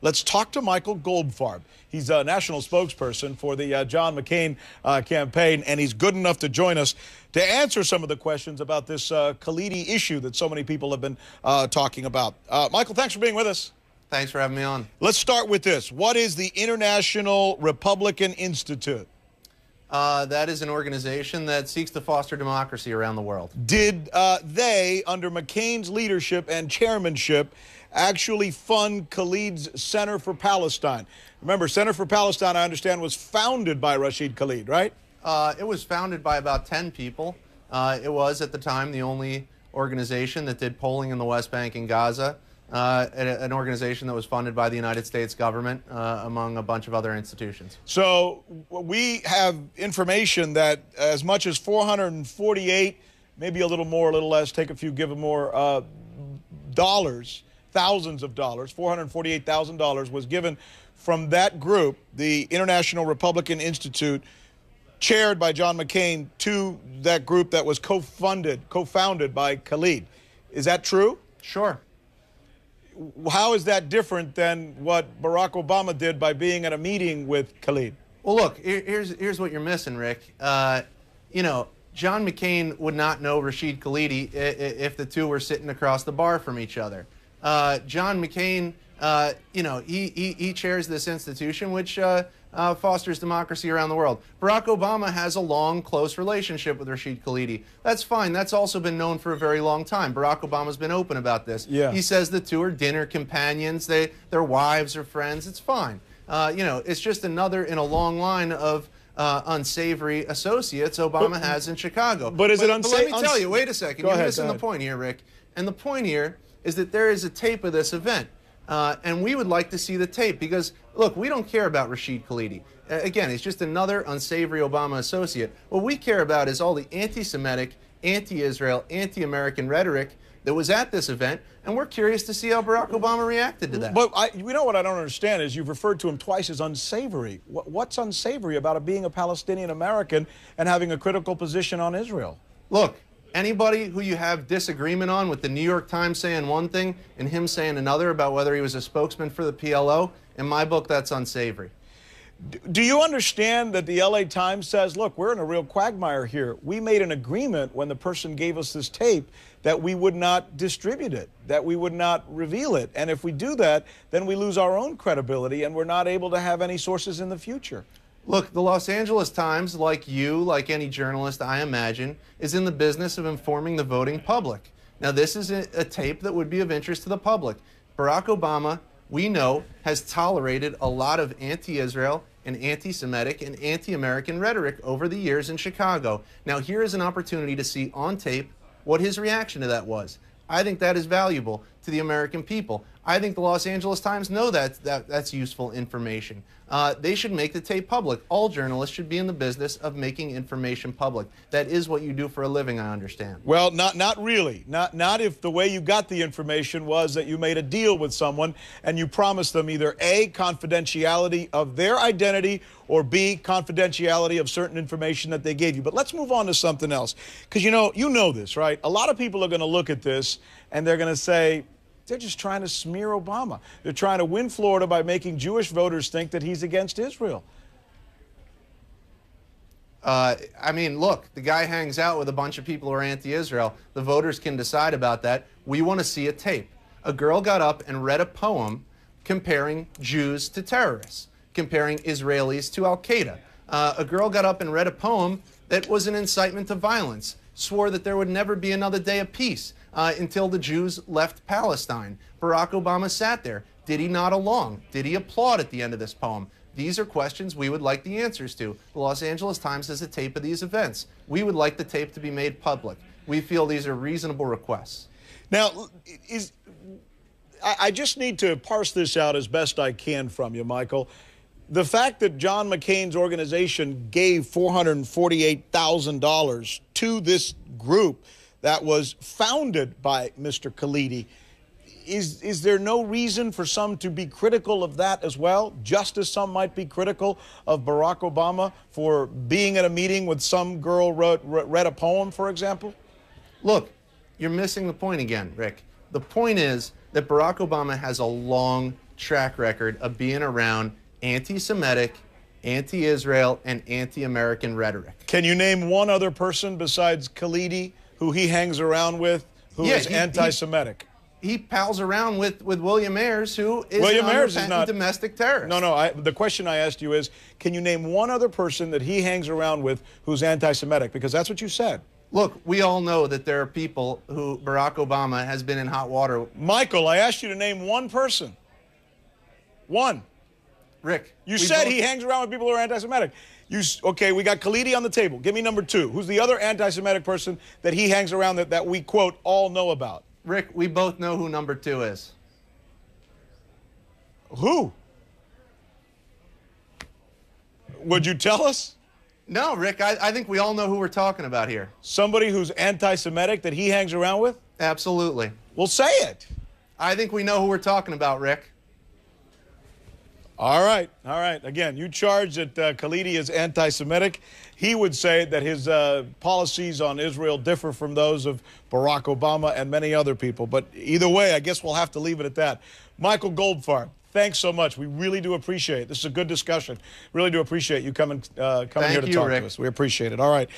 Let's talk to Michael Goldfarb. He's a national spokesperson for the John McCain campaign, and he's good enough to join us to answer some of the questions about this Khalidi issue that so many people have been talking about. Michael, thanks for being with us. Thanks for having me on. Let's start with this. What is the International Republican Institute? That is an organization that seeks to foster democracy around the world. Did they, under McCain's leadership and chairmanship, actually fund Khalid's Center for Palestine? Remember, Center for Palestine, I understand, was founded by Rashid Khalidi, right? It was founded by about 10 people. It was, at the time, the only organization that did polling in the West Bank and Gaza. An organization that was funded by the United States government, among a bunch of other institutions. So we have information that as much as 448, maybe a little more, a little less, take a few, give them more, dollars, thousands of dollars, $448,000 was given from that group, the International Republican Institute, chaired by John McCain, to that group that was co-founded by Khalid. Is that true? Sure. How is that different than what Barack Obama did by being at a meeting with Khalid? Well, look, here's what you're missing, Rick. You know, John McCain would not know Rashid Khalidi if the two were sitting across the bar from each other. John McCain, you know, he chairs this institution which fosters democracy around the world. Barack Obama has a long, close relationship with Rashid Khalidi. That's fine. That's also been known for a very long time. Barack Obama's been open about this. Yeah. He says the two are dinner companions. Their wives are friends. It's fine. You know, it's just another in a long line of unsavory associates Obama has in Chicago. But is it unsavory? But let me tell you, wait a second. You're missing the point here, Rick. And the point here is that there is a tape of this event. And we would like to see the tape because, look, we don't care about Rashid Khalidi. Again, he's just another unsavory Obama associate. What we care about is all the anti-Semitic, anti-Israel, anti-American rhetoric that was at this event, and we're curious to see how Barack Obama reacted to that. But you know what I don't understand is you've referred to him twice as unsavory. What's unsavory about it being a Palestinian American and having a critical position on Israel? Look, anybody who you have disagreement on, with the New York Times saying one thing and him saying another about whether he was a spokesman for the PLO, in my book, that's unsavory. Do you understand that the LA Times says, look, we're in a real quagmire here. We made an agreement when the person gave us this tape that we would not distribute it, that we would not reveal it. And if we do that, then we lose our own credibility and we're not able to have any sources in the future. Look, the Los Angeles Times, like you, like any journalist, I imagine, is in the business of informing the voting public. Now, this is a tape that would be of interest to the public. Barack Obama, we know, has tolerated a lot of anti-Israel and anti-Semitic and anti-American rhetoric over the years in Chicago. Now, here is an opportunity to see on tape what his reaction to that was. I think that is valuable to the American people. I think the Los Angeles Times know that's useful information. They should make the tape public. All journalists should be in the business of making information public. That is what you do for a living, I understand. Well, not really. Not if the way you got the information was that you made a deal with someone and you promised them either A, confidentiality of their identity, or B, confidentiality of certain information that they gave you. But let's move on to something else. Because you know this, right? A lot of people are going to look at this and they're going to say, they're just trying to smear Obama. They're trying to win Florida by making Jewish voters think that he's against Israel. I mean, look, the guy hangs out with a bunch of people who are anti-Israel. The voters can decide about that. We want to see a tape. A girl got up and read a poem comparing Jews to terrorists, comparing Israelis to Al-Qaeda. A girl got up and read a poem that was an incitement to violence, swore that there would never be another day of peace until the Jews left Palestine. Barack Obama sat there. Did he nod along? Did he applaud at the end of this poem? These are questions we would like the answers to. The Los Angeles Times has a tape of these events. We would like the tape to be made public. We feel these are reasonable requests. Now, I just need to parse this out as best I can from you, Michael. The fact that John McCain's organization gave $448,000 to this group that was founded by Mr. Khalidi, is there no reason for some to be critical of that as well, just as some might be critical of Barack Obama for being at a meeting with some girl read a poem, for example? Look, you're missing the point again, Rick. The point is that Barack Obama has a long track record of being around anti-Semitic, anti-Israel, and anti-American rhetoric. Can you name one other person besides Khalidi who he hangs around with who is anti-Semitic? He pals around with William Ayers, who is an unrepentant domestic terrorist. No. The question I asked you is, can you name one other person that he hangs around with who's anti-Semitic? Because that's what you said. Look, we all know that there are people who Barack Obama has been in hot water. Michael, I asked you to name one person. One. Rick. You said he hangs around with people who are anti-Semitic. Okay, we got Khalidi on the table. Give me number two. Who's the other anti-Semitic person that he hangs around that we, quote, all know about? Rick, we both know who number two is. Who? Would you tell us? No, Rick, I think we all know who we're talking about here. Somebody who's anti-Semitic that he hangs around with? Absolutely. Well, say it. I think we know who we're talking about, Rick. All right. Again, you charge that Khalidi is anti-Semitic. He would say that his policies on Israel differ from those of Barack Obama and many other people. But either way, I guess we'll have to leave it at that. Michael Goldfarb, thanks so much. We really do appreciate it. This is a good discussion. Really do appreciate you coming here to talk to us. We appreciate it. All right.